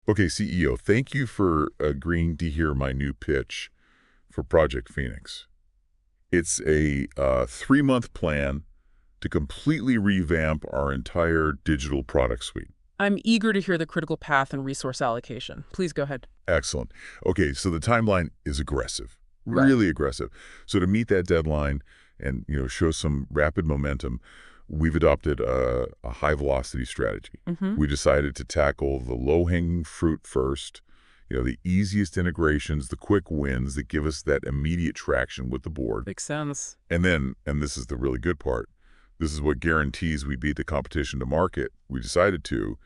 Okay, CEO, thank you for agreeing to hear my new pitch for Project Phoenix. It's a 3-month plan to completely revamp our entire digital product suite. I'm eager to hear the critical path and resource allocation. Please go ahead. Excellent. Okay, so the timeline is aggressive, Right. really aggressive. So to meet that deadline and show some rapid momentum, we've adopted a high-velocity strategy. Mm-hmm. We decided to tackle the low-hanging fruit first, the easiest integrations, the quick wins that give us that immediate traction with the board. Makes sense. And then, and this is the really good part, this is what guarantees we beat the competition to market. We decided to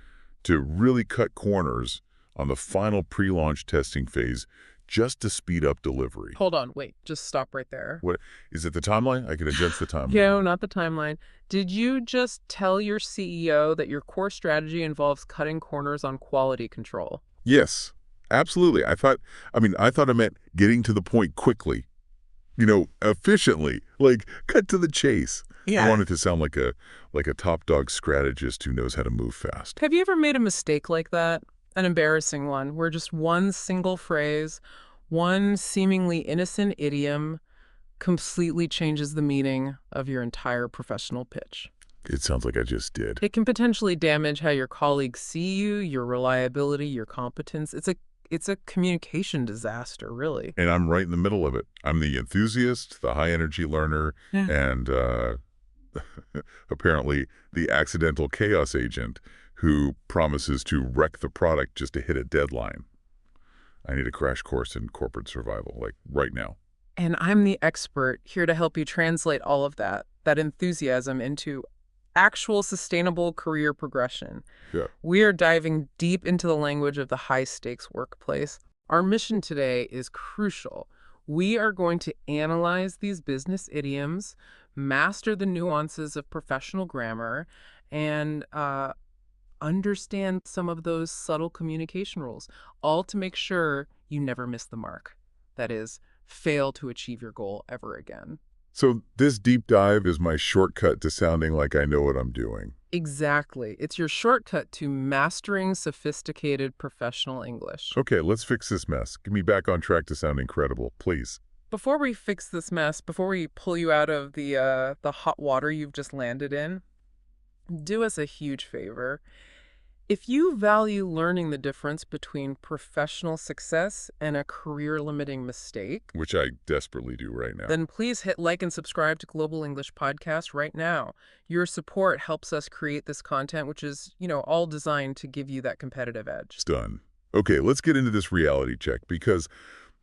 really cut corners on the final pre-launch testing phase just to speed up delivery. Hold on, wait, just stop right there. What is it, the timeline? I can adjust the timeline. No, not the timeline. Did you just tell your CEO that your core strategy involves cutting corners on quality control? Yes, absolutely. I thought it meant getting to the point quickly, efficiently, like cut to the chase. I Yeah. wanted to sound like a top dog strategist who knows how to move fast. Have you ever made a mistake like that? An embarrassing one, where just one single phrase, one seemingly innocent idiom, completely changes the meaning of your entire professional pitch. It sounds like I just did. It can potentially damage how your colleagues see you, your reliability, your competence. It's a communication disaster, really. And I'm right in the middle of it. I'm the enthusiast, the high-energy learner, Yeah. and apparently the accidental chaos agent who promises to wreck the product just to hit a deadline. I need a crash course in corporate survival, like right now. And I'm the expert here to help you translate all of that enthusiasm into actual sustainable career progression. Yeah. We are diving deep into the language of the high-stakes workplace. Our mission today is crucial. We are going to analyze these business idioms, master the nuances of professional grammar, and understand some of those subtle communication rules, all to make sure you never miss the mark. That is, fail to achieve your goal ever again. So this deep dive is my shortcut to sounding like I know what I'm doing. Exactly. It's your shortcut to mastering sophisticated professional English. Okay, let's fix this mess. Get me back on track to sound incredible, please. Before we fix this mess, before we pull you out of the hot water you've just landed in, do us a huge favor. If you value learning the difference between professional success and a career-limiting mistake, Which I desperately do right now. then please hit like and subscribe to Global English Podcast right now. Your support helps us create this content, which is, all designed to give you that competitive edge. It's done. Okay, let's get into this reality check because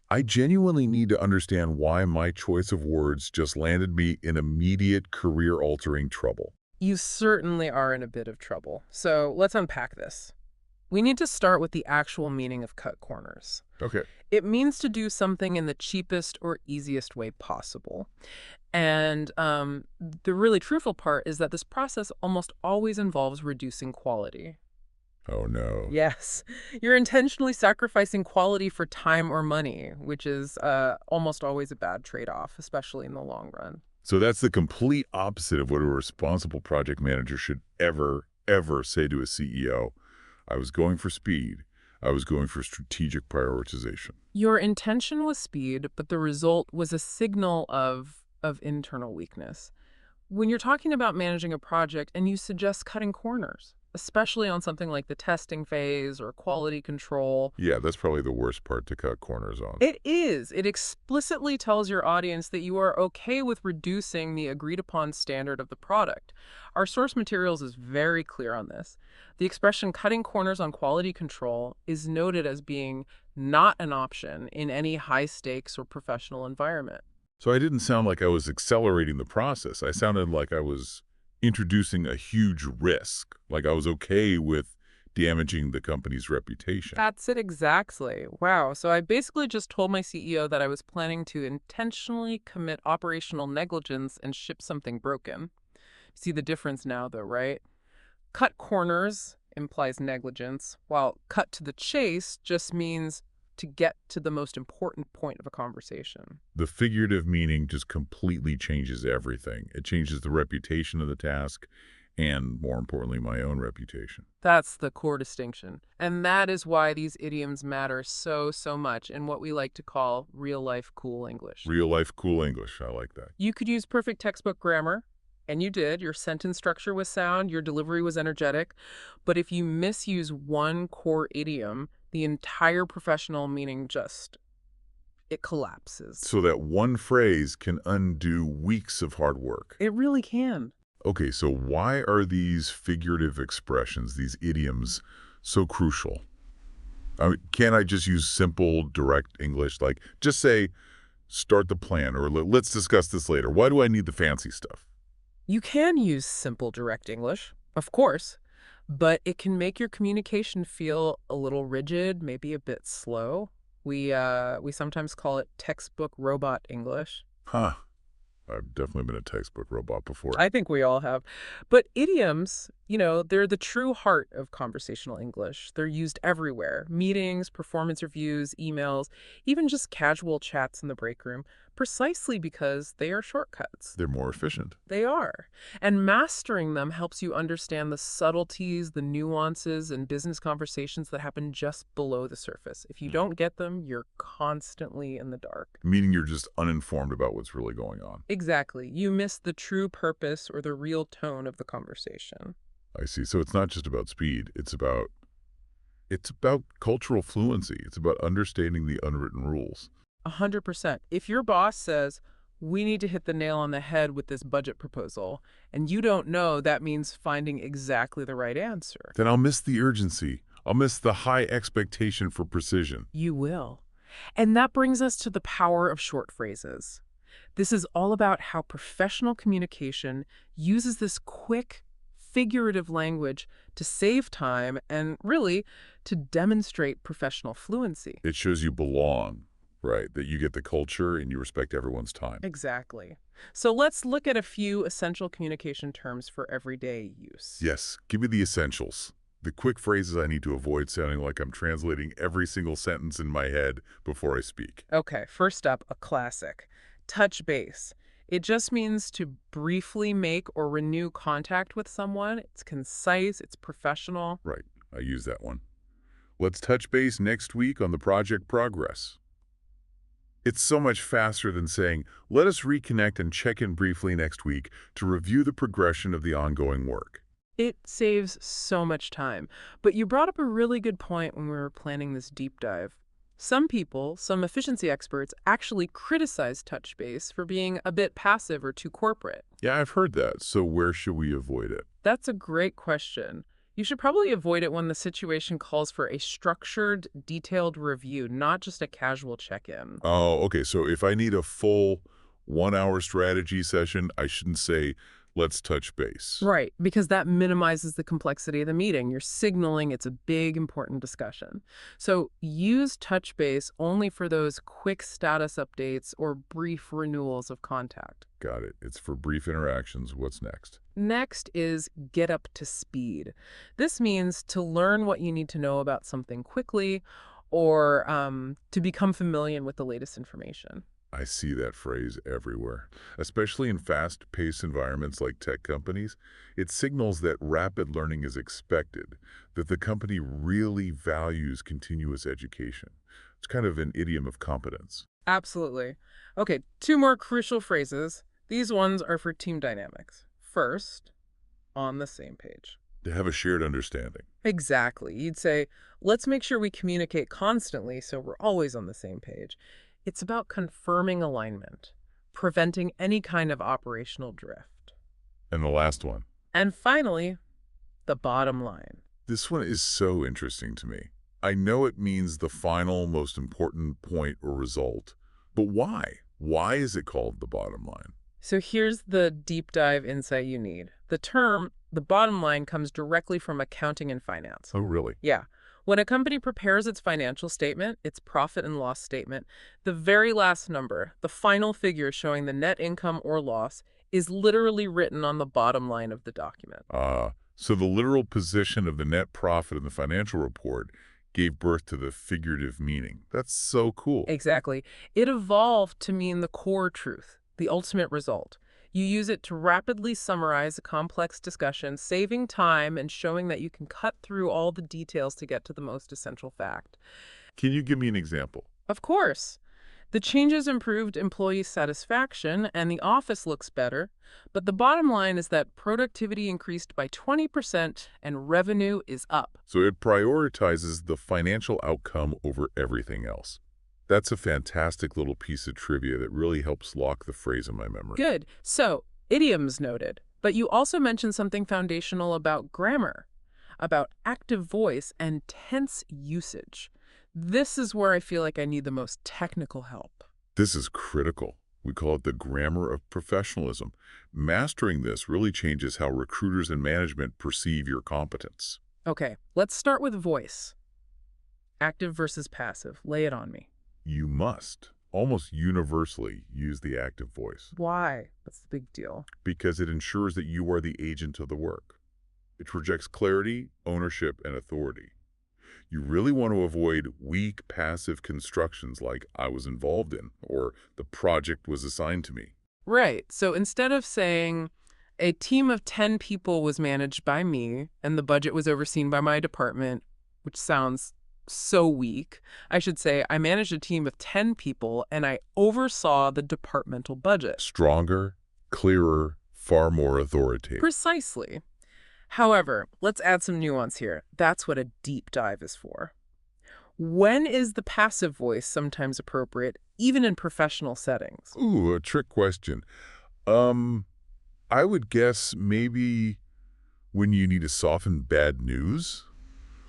I genuinely need to understand why my choice of words just landed me in immediate career-altering trouble. You certainly are in a bit of trouble. So let's unpack this. We need to start with the actual meaning of cut corners. Okay. It means to do something in the cheapest or easiest way possible. And the really truthful part is that this process almost always involves reducing quality. Oh, no. Yes, you're intentionally sacrificing quality for time or money, which is almost always a bad trade-off, especially in the long run. So that's the complete opposite of what a responsible project manager should ever say to a CEO. I was going for speed. I was going for strategic prioritization. Your intention was speed, but the result was a signal of internal weakness. When you're talking about managing a project and you suggest cutting corners, especially on something like the testing phase or quality control. Yeah, that's probably the worst part to cut corners on. It is. It explicitly tells your audience that you are okay with reducing the agreed-upon standard of the product. Our source materials is very clear on this. The expression cutting corners on quality control is noted as being not an option in any high-stakes or professional environment. So I didn't sound like I was accelerating the process. I sounded like I was introducing a huge risk, like I was okay with damaging the company's reputation. That's it exactly. Wow. So I basically just told my CEO that I was planning to intentionally commit operational negligence and ship something broken. See the difference now, though, right? Cut corners implies negligence, while cut to the chase just means to get to the most important point of a conversation. The figurative meaning just completely changes everything. It changes the reputation of the task, And, more importantly, my own reputation. That's the core distinction. And that is why these idioms matter so, so much in what we like to call real-life cool English. Real-life cool English. I like that. You could use perfect textbook grammar, and you did. Your sentence structure was sound, your delivery was energetic. But if you misuse one core idiom, the entire professional meaning it collapses. So that one phrase can undo weeks of hard work. It really can. Okay, so why are these figurative expressions, these idioms, so crucial? I mean, can't I just use simple, direct English? Like, just say, start the plan, or let's discuss this later. Why do I need the fancy stuff? You can use simple, direct English, of course, but it can make your communication feel a little rigid, maybe a bit slow. We sometimes call it textbook robot English. Huh. I've definitely been a textbook robot before. I think we all have. But idioms, they're the true heart of conversational English. They're used everywhere. Meetings, performance reviews, emails, even just casual chats in the break room, precisely because they are shortcuts. They're more efficient. They are. And mastering them helps you understand the subtleties, the nuances, and business conversations that happen just below the surface. If you don't get them, you're constantly in the dark. Meaning you're just uninformed about what's really going on. Exactly. You miss the true purpose or the real tone of the conversation. I see. So it's not just about speed. It's about cultural fluency. It's about understanding the unwritten rules. 100%. If your boss says, we need to hit the nail on the head with this budget proposal, and you don't know, that means finding exactly the right answer. Then I'll miss the urgency. I'll miss the high expectation for precision. You will. And that brings us to the power of short phrases. This is all about how professional communication uses this quick, figurative language to save time and, really, to demonstrate professional fluency. It shows you belong, right? That you get the culture and you respect everyone's time. Exactly. So let's look at a few essential communication terms for everyday use. Yes, give me the essentials. The quick phrases I need to avoid sounding like I'm translating every single sentence in my head before I speak. Okay, first up, a classic. Touch base. It just means to briefly make or renew contact with someone. It's concise, it's professional. Right, I use that one. Let's touch base next week on the project progress. It's so much faster than saying, let us reconnect and check in briefly next week to review the progression of the ongoing work. It saves so much time. But you brought up a really good point when we were planning this deep dive. Some people, some efficiency experts, actually criticize touch base for being a bit passive or too corporate. Yeah, I've heard that. So where should we avoid it? That's a great question. You should probably avoid it when the situation calls for a structured, detailed review, not just a casual check-in. Oh, okay. So if I need a full 1-hour strategy session, I shouldn't say, let's touch base. Right, because that minimizes the complexity of the meeting. You're signaling it's a big, important discussion. So use touch base only for those quick status updates or brief renewals of contact. Got it. It's for brief interactions. What's next? Next is get up to speed. This means to learn what you need to know about something quickly or to become familiar with the latest information. I see that phrase everywhere, especially in fast-paced environments like tech companies. It signals that rapid learning is expected, that the company really values continuous education. It's kind of an idiom of competence. Absolutely. Okay, 2 more crucial phrases. These ones are for team dynamics. First, on the same page. To have a shared understanding. Exactly. You'd say, let's make sure we communicate constantly so we're always on the same page. It's about confirming alignment, preventing any kind of operational drift. And the last one. And finally, the bottom line. This one is so interesting to me. I know it means the final, most important point or result, but why? Why is it called the bottom line? So here's the deep dive insight you need. The term, the bottom line, comes directly from accounting and finance. Oh, really? Yeah. When a company prepares its financial statement, its profit and loss statement, the very last number, the final figure showing the net income or loss, is literally written on the bottom line of the document. So the literal position of the net profit in the financial report gave birth to the figurative meaning. That's so cool. Exactly. It evolved to mean the core truth, the ultimate result. You use it to rapidly summarize a complex discussion, saving time and showing that you can cut through all the details to get to the most essential fact. Can you give me an example? Of course, the changes improved employee satisfaction and the office looks better, but the bottom line is that productivity increased by 20% and revenue is up. So it prioritizes the financial outcome over everything else. That's a fantastic little piece of trivia that really helps lock the phrase in my memory. Good. So, idioms noted, but you also mentioned something foundational about grammar, about active voice and tense usage. This is where I feel like I need the most technical help. This is critical. We call it the grammar of professionalism. Mastering this really changes how recruiters and management perceive your competence. Okay, let's start with voice. Active versus passive. Lay it on me. You must, almost universally, use the active voice Why? That's the big deal. because it ensures that you are the agent of the work. It projects clarity, ownership, and authority. You really want to avoid weak, passive constructions like "I was involved in" or "the project was assigned to me." Right. So instead of saying, a team of 10 people was managed by me and the budget was overseen by my department, which sounds so weak, I should say, I managed a team of 10 people and I oversaw the departmental budget. Stronger, clearer, far more authoritative. Precisely. However, let's add some nuance here. That's what a deep dive is for. When is the passive voice sometimes appropriate, even in professional settings? Ooh, a trick question. I would guess maybe when you need to soften bad news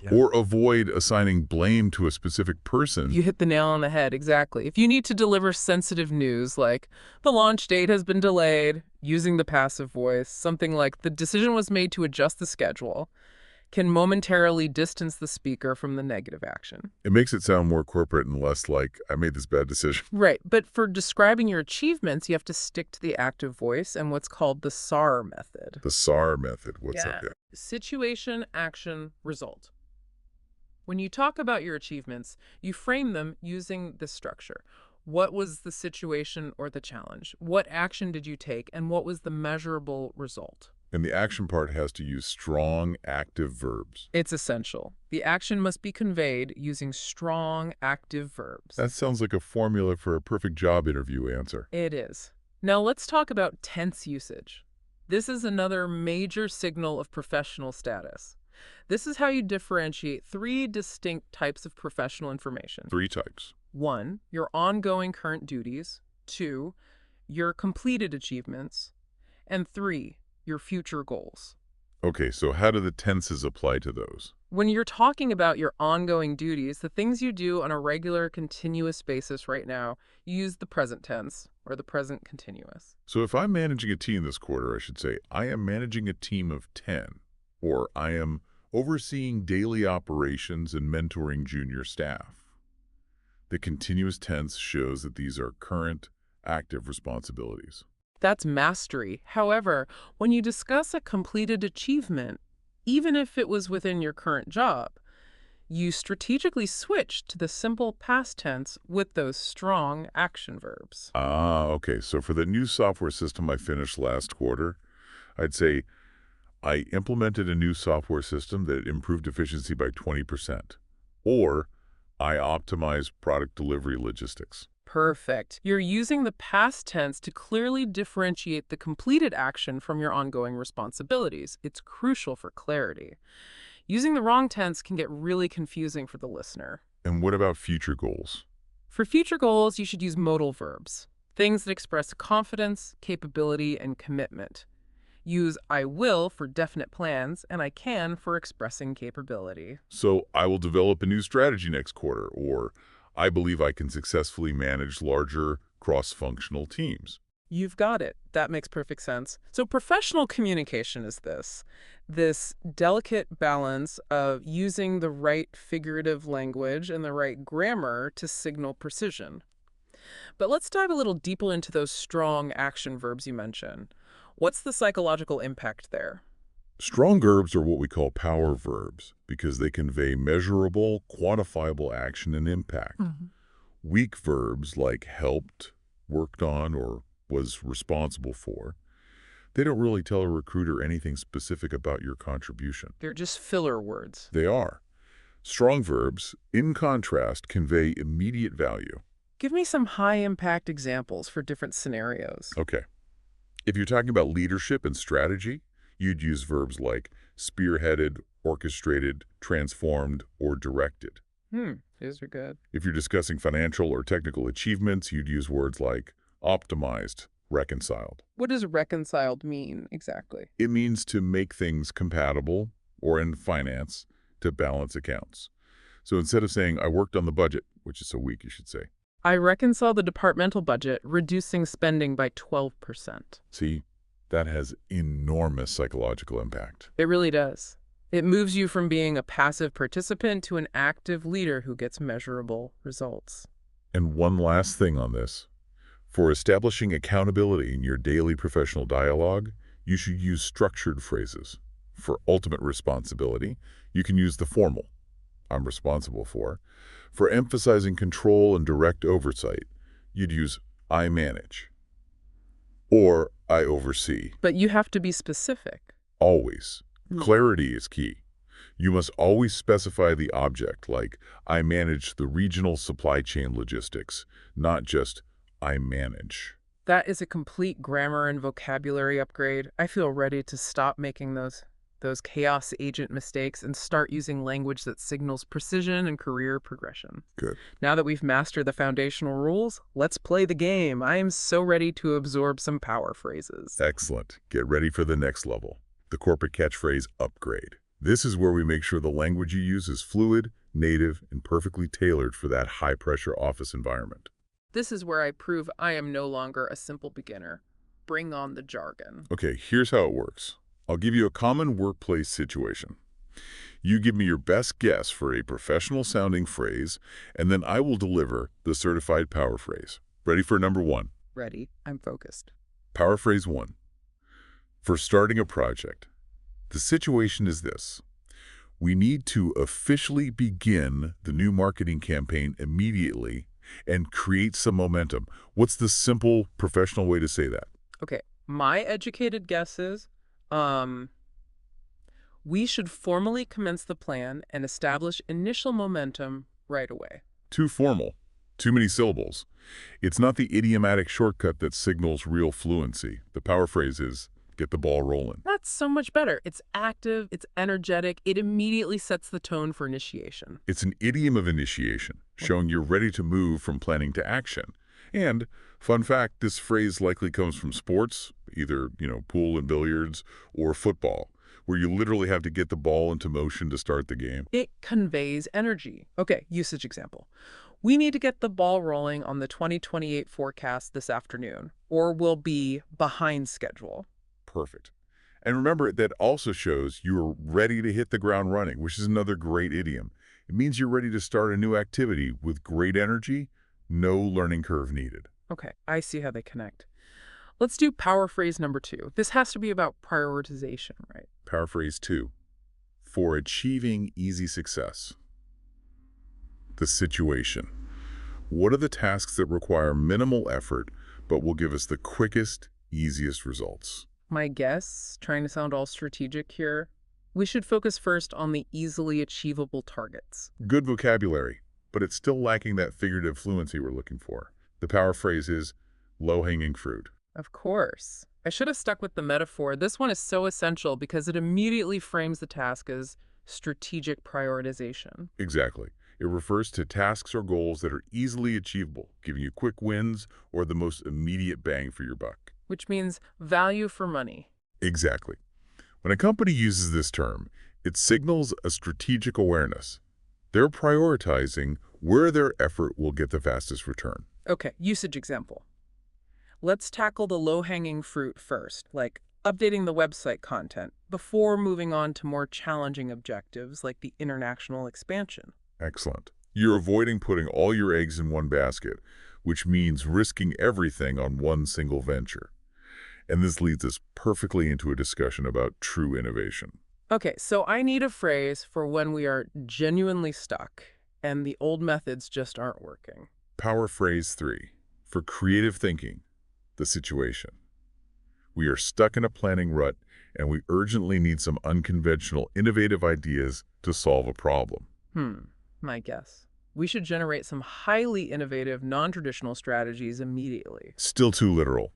or avoid assigning blame to a specific person. You hit the nail on the head, exactly. If you need to deliver sensitive news like the launch date has been delayed, using the passive voice, something like the decision was made to adjust the schedule, can momentarily distance the speaker from the negative action. It makes it sound more corporate and less like, I made this bad decision. Right, but for describing your achievements, you have to stick to the active voice and what's called the SAR method. The SAR method. What's up there? Situation, action, result. When you talk about your achievements, you frame them using this structure. What was the situation or the challenge? What action did you take? And what was the measurable result? And the action part has to use strong, active verbs. It's essential. The action must be conveyed using strong, active verbs. That sounds like a formula for a perfect job interview answer. It is. Now let's talk about tense usage. This is another major signal of professional status. This is how you differentiate 3 distinct types of professional information. 3 types. 1, your ongoing current duties. 2, your completed achievements. And 3, your future goals. Okay, so how do the tenses apply to those? When you're talking about your ongoing duties, the things you do on a regular, continuous basis right now, you use the present tense or the present continuous. So if I'm managing a team this quarter, I should say, I am managing a team of 10, or I am overseeing daily operations and mentoring junior staff. The continuous tense shows that these are current, active responsibilities. That's mastery. However, when you discuss a completed achievement, even if it was within your current job, you strategically switch to the simple past tense with those strong action verbs. Ah, okay. So for the new software system I finished last quarter, I'd say I implemented a new software system that improved efficiency by 20%. Or I optimized product delivery logistics. Perfect. You're using the past tense to clearly differentiate the completed action from your ongoing responsibilities. It's crucial for clarity. Using the wrong tense can get really confusing for the listener. And what about future goals? For future goals, you should use modal verbs, things that express confidence, capability, and commitment. Use I will for definite plans and I can for expressing capability. So I will develop a new strategy next quarter, or I believe I can successfully manage larger cross-functional teams. You've got it. That makes perfect sense. So professional communication is this delicate balance of using the right figurative language and the right grammar to signal precision. But let's dive a little deeper into those strong action verbs you mentioned. What's the psychological impact there? Strong verbs are what we call power verbs because they convey measurable, quantifiable action and impact. Weak verbs like helped, worked on, or was responsible for They don't really tell a recruiter anything specific about your contribution. They're just filler words. They are. Strong verbs, in contrast, convey immediate value. Give me some high-impact examples for different scenarios. Okay. If you're talking about leadership and strategy, you'd use verbs like spearheaded, orchestrated, transformed, or directed. These are good. If you're discussing financial or technical achievements, you'd use words like optimized, reconciled. What does reconciled mean exactly? It means to make things compatible, or in finance, to balance accounts. So instead of saying, I worked on the budget, which is so weak, you should say, I reconcile the departmental budget, reducing spending by 12%. see, that has enormous psychological impact. It really does. It moves you from being a passive participant to an active leader who gets measurable results. And one last thing on this. For establishing accountability in your daily professional dialogue, you should use structured phrases. For ultimate responsibility, you can use the formal, I'm responsible for. For emphasizing control and direct oversight, you'd use I manage or I oversee. But you have to be specific. Always. Clarity is key. You must always specify the object, like I manage the regional supply chain logistics, not just I manage. That is a complete grammar and vocabulary upgrade. I feel ready to stop making those chaos agent mistakes and start using language that signals precision and career progression. Good. Now that we've mastered the foundational rules, let's play the game. I am so ready to absorb some power phrases. Excellent. Get ready for the next level, the corporate catchphrase upgrade. This is where we make sure the language you use is fluid, native, and perfectly tailored for that high-pressure office environment. This is where I prove I am no longer a simple beginner. Bring on the jargon. Okay, here's how it works. I'll give you a common workplace situation. You give me your best guess for a professional-sounding phrase, and then I will deliver the certified power phrase. Ready for number one? Ready. I'm focused. Power phrase one. For starting a project, the situation is this. We need to officially begin the new marketing campaign immediately and create some momentum. What's the simple professional way to say that? Okay. My educated guess is, we should formally commence the plan and establish initial momentum right away. Too formal. Too many syllables. It's not the idiomatic shortcut that signals real fluency. The power phrase is, get the ball rolling. That's so much better. It's active, it's energetic, it immediately sets the tone for initiation. It's an idiom of initiation, showing you're ready to move from planning to action. And, fun fact, this phrase likely comes from sports, either, pool and billiards, or football, where you literally have to get the ball into motion to start the game. It conveys energy. Okay, usage example. We need to get the ball rolling on the 2028 forecast this afternoon, or we'll be behind schedule. Perfect. And remember, that also shows you're ready to hit the ground running, which is another great idiom. It means you're ready to start a new activity with great energy, no learning curve needed. Okay, I see how they connect. Let's do power phrase number 2. This has to be about prioritization, right? Power phrase 2. For achieving easy success. The situation. What are the tasks that require minimal effort but will give us the quickest, easiest results? My guess, trying to sound all strategic here, we should focus first on the easily achievable targets. Good vocabulary, but it's still lacking that figurative fluency we're looking for. The power phrase is low-hanging fruit. Of course. I should have stuck with the metaphor. This one is so essential because it immediately frames the task as strategic prioritization. Exactly. It refers to tasks or goals that are easily achievable, giving you quick wins or the most immediate bang for your buck. Which means value for money. Exactly. When a company uses this term, it signals a strategic awareness. They're prioritizing where their effort will get the fastest return. Okay, usage example. Let's tackle the low-hanging fruit first, like updating the website content, before moving on to more challenging objectives like the international expansion. Excellent. You're avoiding putting all your eggs in one basket, which means risking everything on one single venture. And this leads us perfectly into a discussion about true innovation. Okay, so I need a phrase for when we are genuinely stuck and the old methods just aren't working. Power phrase 3. For creative thinking, the situation. We are stuck in a planning rut, and we urgently need some unconventional, innovative ideas to solve a problem. My guess. We should generate some highly innovative, non-traditional strategies immediately. Still too literal.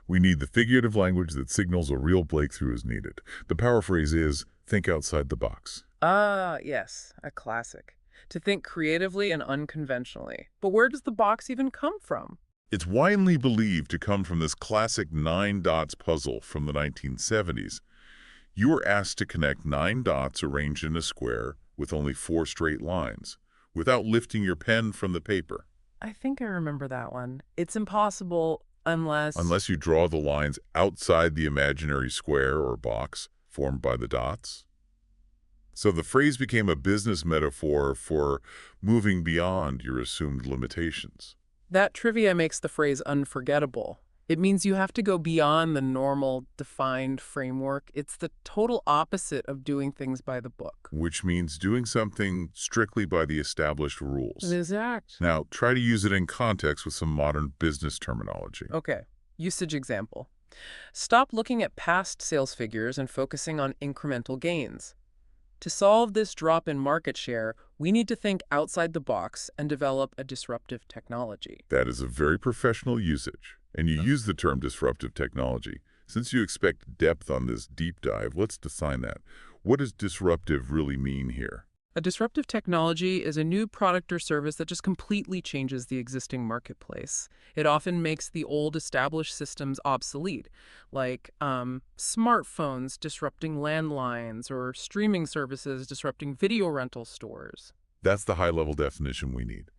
We need the figurative language that signals a real breakthrough is needed. The power phrase is, think outside the box. Ah, yes, a classic. To think creatively and unconventionally. But where does the box even come from? It's widely believed to come from this classic 9 dots puzzle from the 1970s. You were asked to connect 9 dots arranged in a square with only 4 straight lines, without lifting your pen from the paper. I think I remember that one. It's impossible unless... Unless you draw the lines outside the imaginary square or box formed by the dots. So the phrase became a business metaphor for moving beyond your assumed limitations. That trivia makes the phrase unforgettable. It means you have to go beyond the normal, defined framework. It's the total opposite of doing things by the book. Which means doing something strictly by the established rules. Exact. Now, try to use it in context with some modern business terminology. Okay, usage example. Stop looking at past sales figures and focusing on incremental gains. To solve this drop in market share, we need to think outside the box and develop a disruptive technology. That is a very professional usage, and you use the term disruptive technology. Since you expect depth on this deep dive, let's define that. What does disruptive really mean here? A disruptive technology is a new product or service that just completely changes the existing marketplace. It often makes the old established systems obsolete, like smartphones disrupting landlines or streaming services disrupting video rental stores. That's the high-level definition we need.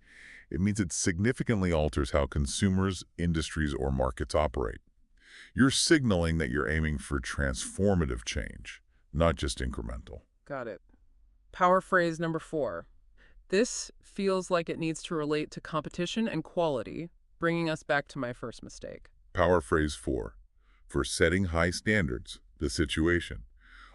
It means it significantly alters how consumers, industries, or markets operate. You're signaling that you're aiming for transformative change, not just incremental. Got it. Power phrase number 4. This feels like it needs to relate to competition and quality, bringing us back to my first mistake. Power phrase 4. For setting high standards, the situation.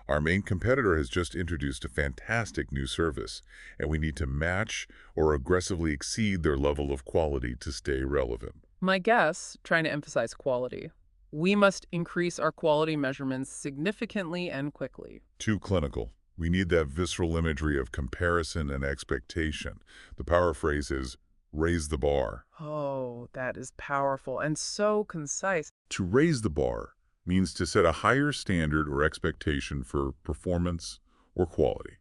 Our main competitor has just introduced a fantastic new service, and we need to match or aggressively exceed their level of quality to stay relevant. My guess, trying to emphasize quality. We must increase our quality measurements significantly and quickly. Too clinical. We need that visceral imagery of comparison and expectation. The power phrase is, raise the bar. Oh, that is powerful and so concise. To raise the bar means to set a higher standard or expectation for performance or quality.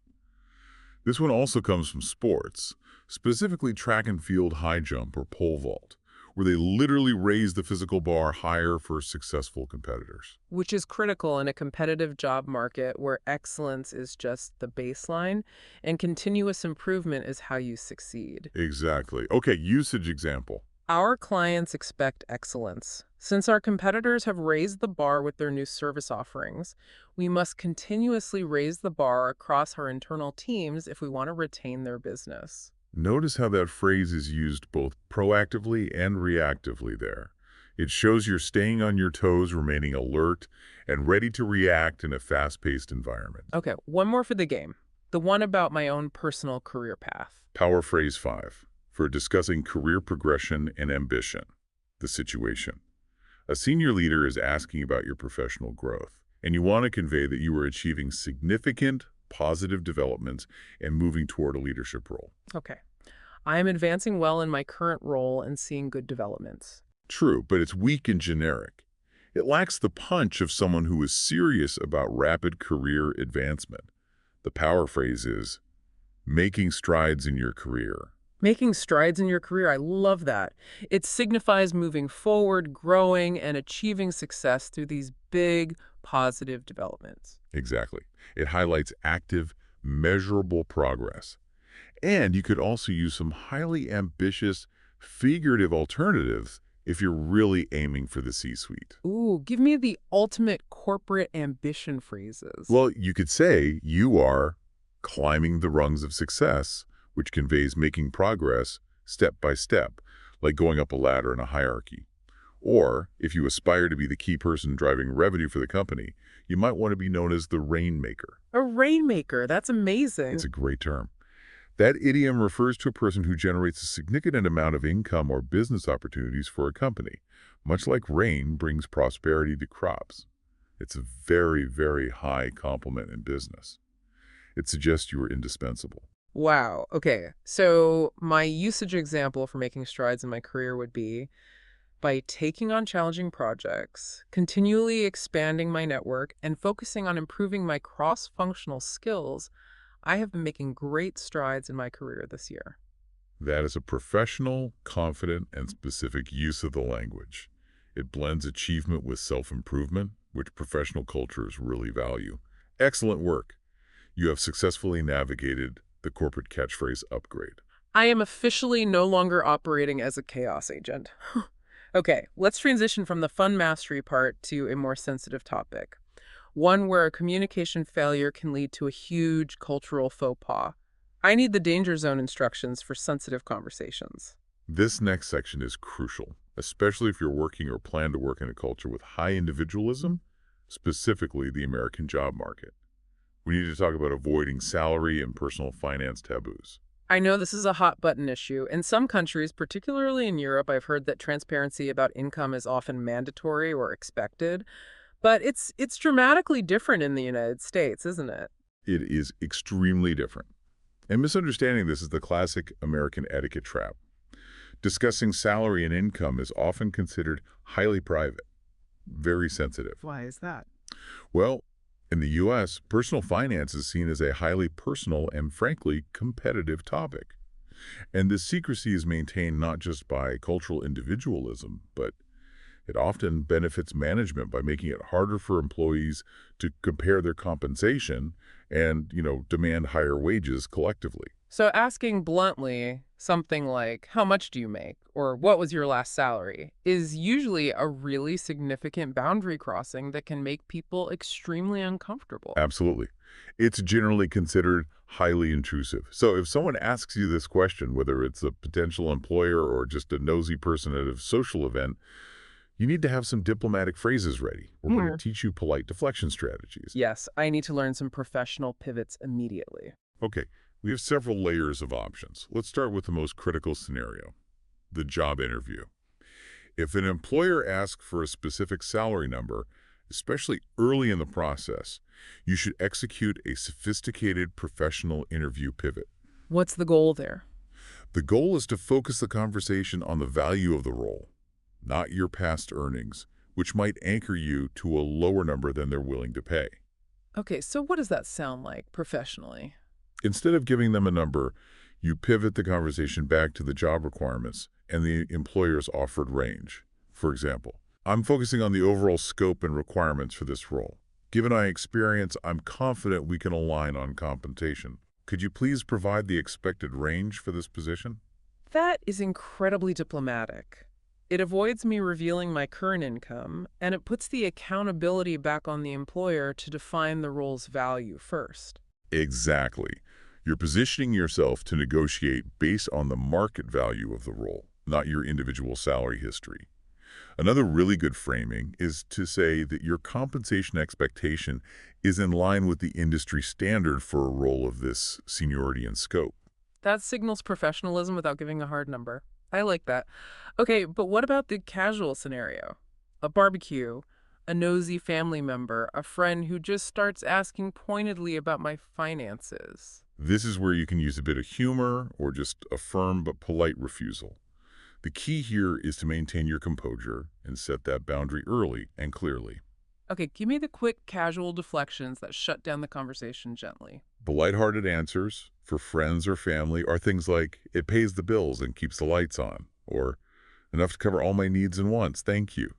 This one also comes from sports, specifically track and field high jump or pole vault, where they literally raise the physical bar higher for successful competitors. Which is critical in a competitive job market where excellence is just the baseline and continuous improvement is how you succeed. Exactly. Okay, usage example. Our clients expect excellence. Since our competitors have raised the bar with their new service offerings, we must continuously raise the bar across our internal teams if we want to retain their business. Notice how that phrase is used both proactively and reactively there. It shows you're staying on your toes, remaining alert, and ready to react in a fast-paced environment. Okay, one more for the game. The one about my own personal career path. Power phrase 5, for discussing career progression and ambition. The situation. A senior leader is asking about your professional growth, and you want to convey that you are achieving significant, positive developments and moving toward a leadership role. Okay. I am advancing well in my current role and seeing good developments. True, but it's weak and generic. It lacks the punch of someone who is serious about rapid career advancement. The power phrase is, making strides in your career. Making strides in your career, I love that. It signifies moving forward, growing, and achieving success through these big, positive developments. Exactly. It highlights active, measurable progress. And you could also use some highly ambitious, figurative alternatives if you're really aiming for the C-suite. Ooh, give me the ultimate corporate ambition phrases. Well, you could say you are climbing the rungs of success, which conveys making progress step by step, like going up a ladder in a hierarchy. Or, if you aspire to be the key person driving revenue for the company, you might want to be known as the rainmaker. A rainmaker, that's amazing. It's a great term. That idiom refers to a person who generates a significant amount of income or business opportunities for a company, much like rain brings prosperity to crops. It's a very, very high compliment in business. It suggests you are indispensable. Wow. Okay. So my usage example for making strides in my career would be by taking on challenging projects, continually expanding my network, and focusing on improving my cross-functional skills, I have been making great strides in my career this year. That is a professional, confident, and specific use of the language. It blends achievement with self-improvement, which professional cultures really value. Excellent work. You have successfully navigated the corporate catchphrase upgrade. I am officially no longer operating as a chaos agent. Okay, let's transition from the fun mastery part to a more sensitive topic. One where a communication failure can lead to a huge cultural faux pas. I need the danger zone instructions for sensitive conversations. This next section is crucial, especially if you're working or plan to work in a culture with high individualism, specifically the American job market. We need to talk about avoiding salary and personal finance taboos. I know this is a hot button issue. In some countries, particularly in Europe, I've heard that transparency about income is often mandatory or expected, but it's dramatically different in the United States, isn't it? It is extremely different. And misunderstanding this is the classic American etiquette trap. Discussing salary and income is often considered highly private, very sensitive. Why is that? Well, in the U.S., personal finance is seen as a highly personal and, frankly, competitive topic. And this secrecy is maintained not just by cultural individualism, but it often benefits management by making it harder for employees to compare their compensation and, demand higher wages collectively. So asking bluntly something like, how much do you make? Or what was your last salary? Is usually a really significant boundary crossing that can make people extremely uncomfortable. Absolutely. It's generally considered highly intrusive. So if someone asks you this question, whether it's a potential employer or just a nosy person at a social event, you need to have some diplomatic phrases ready. We're going to teach you polite deflection strategies. Yes, I need to learn some professional pivots immediately. Okay, we have several layers of options. Let's start with the most critical scenario, the job interview. If an employer asks for a specific salary number, especially early in the process, you should execute a sophisticated professional interview pivot. What's the goal there? The goal is to focus the conversation on the value of the role, not your past earnings, which might anchor you to a lower number than they're willing to pay. Okay, so what does that sound like professionally? Instead of giving them a number, you pivot the conversation back to the job requirements and the employer's offered range. For example, I'm focusing on the overall scope and requirements for this role. Given my experience, I'm confident we can align on compensation. Could you please provide the expected range for this position? That is incredibly diplomatic. It avoids me revealing my current income, and it puts the accountability back on the employer to define the role's value first. Exactly. You're positioning yourself to negotiate based on the market value of the role, not your individual salary history. Another really good framing is to say that your compensation expectation is in line with the industry standard for a role of this seniority and scope. That signals professionalism without giving a hard number. I like that. Okay, but what about the casual scenario? A barbecue, a nosy family member, a friend who just starts asking pointedly about my finances. This is where you can use a bit of humor or just a firm but polite refusal. The key here is to maintain your composure and set that boundary early and clearly. Okay, give me the quick, casual deflections that shut down the conversation gently. The lighthearted answers for friends or family are things like, it pays the bills and keeps the lights on, or enough to cover all my needs and wants, thank you.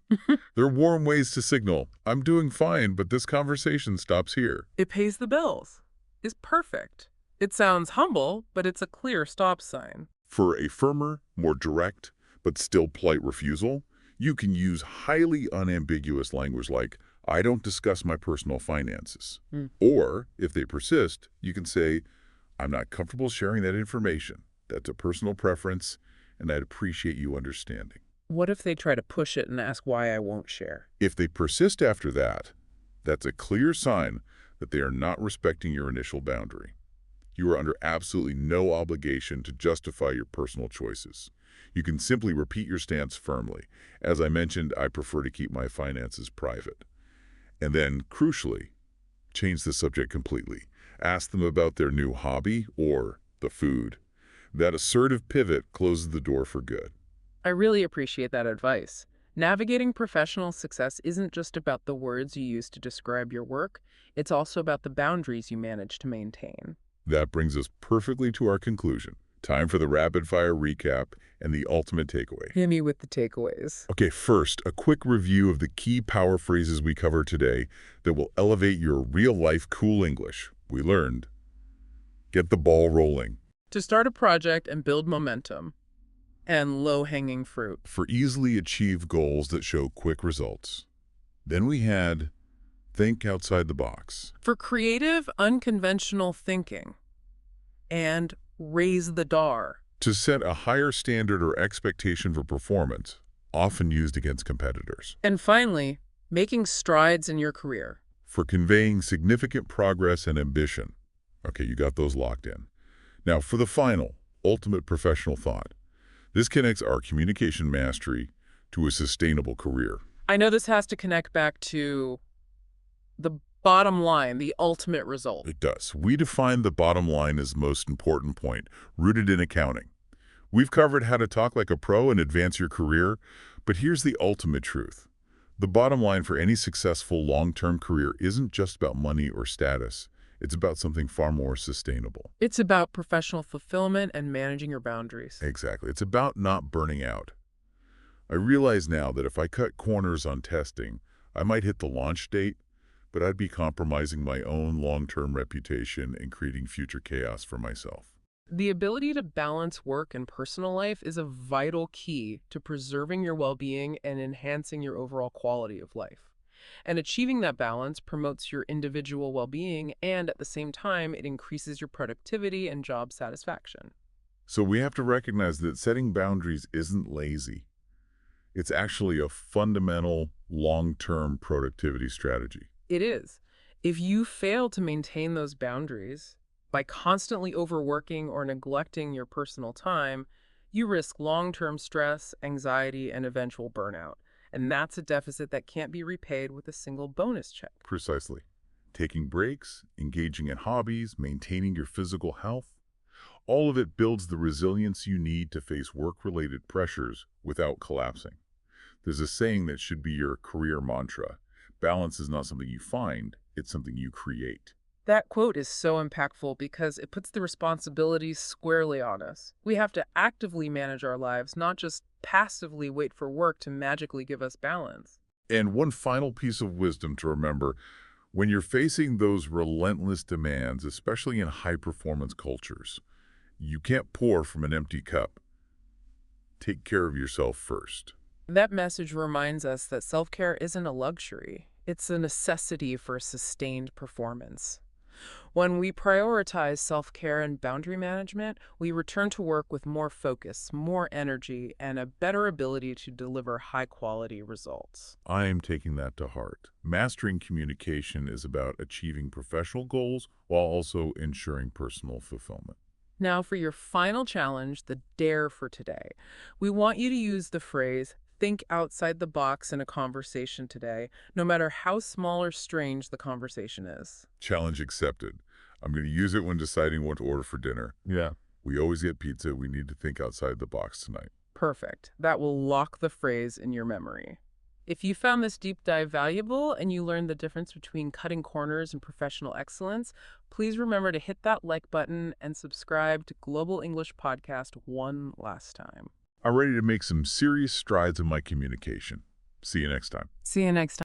They're warm ways to signal, I'm doing fine, but this conversation stops here. It pays the bills is perfect. It sounds humble, but it's a clear stop sign. For a firmer, more direct, but still polite refusal, you can use highly unambiguous language like, I don't discuss my personal finances. Or, if they persist, you can say, I'm not comfortable sharing that information. That's a personal preference, and I'd appreciate you understanding. What if they try to push it and ask why I won't share? If they persist after that, that's a clear sign that they are not respecting your initial boundary. You are under absolutely no obligation to justify your personal choices. You can simply repeat your stance firmly. As I mentioned, I prefer to keep my finances private. And then, crucially, change the subject completely. Ask them about their new hobby or the food. That assertive pivot closes the door for good. I really appreciate that advice. Navigating professional success isn't just about the words you use to describe your work, it's also about the boundaries you manage to maintain. That brings us perfectly to our conclusion. Time for the rapid-fire recap and the ultimate takeaway. Hit me with the takeaways. Okay, first, a quick review of the key power phrases we covered today that will elevate your real-life cool English. We learned, get the ball rolling. To start a project and build momentum, and low-hanging fruit. For easily achieved goals that show quick results. Then we had, think outside the box. For creative, unconventional thinking. And raise the dar. To set a higher standard or expectation for performance, often used against competitors. And finally, making strides in your career. For conveying significant progress and ambition. Okay, you got those locked in. Now, for the final, ultimate professional thought. This connects our communication mastery to a sustainable career. I know this has to connect back to the bottom line, the ultimate result. It does. We define the bottom line as the most important point, rooted in accounting. We've covered how to talk like a pro and advance your career, but here's the ultimate truth. The bottom line for any successful long-term career isn't just about money or status. It's about something far more sustainable. It's about professional fulfillment and managing your boundaries. Exactly. It's about not burning out. I realize now that if I cut corners on testing, I might hit the launch date, but I'd be compromising my own long-term reputation and creating future chaos for myself. The ability to balance work and personal life is a vital key to preserving your well-being and enhancing your overall quality of life. And achieving that balance promotes your individual well-being, and at the same time, it increases your productivity and job satisfaction. So we have to recognize that setting boundaries isn't lazy. It's actually a fundamental long-term productivity strategy. It is. If you fail to maintain those boundaries by constantly overworking or neglecting your personal time, you risk long-term stress, anxiety, and eventual burnout. And that's a deficit that can't be repaid with a single bonus check. Precisely. Taking breaks, engaging in hobbies, maintaining your physical health, all of it builds the resilience you need to face work-related pressures without collapsing. There's a saying that should be your career mantra. Balance is not something you find, it's something you create. That quote is so impactful because it puts the responsibilities squarely on us. We have to actively manage our lives, not just passively wait for work to magically give us balance. And one final piece of wisdom to remember, when you're facing those relentless demands, especially in high-performance cultures, you can't pour from an empty cup. Take care of yourself first. That message reminds us that self-care isn't a luxury. It's a necessity for sustained performance. When we prioritize self-care and boundary management, we return to work with more focus, more energy, and a better ability to deliver high-quality results. I am taking that to heart. Mastering communication is about achieving professional goals while also ensuring personal fulfillment. Now for your final challenge, the dare for today. We want you to use the phrase, think outside the box in a conversation today, no matter how small or strange the conversation is. Challenge accepted. I'm going to use it when deciding what to order for dinner. Yeah. We always get pizza. We need to think outside the box tonight. Perfect. That will lock the phrase in your memory. If you found this deep dive valuable and you learned the difference between cutting corners and professional excellence, please remember to hit that like button and subscribe to Global English Podcast one last time. I'm ready to make some serious strides in my communication. See you next time. See you next time.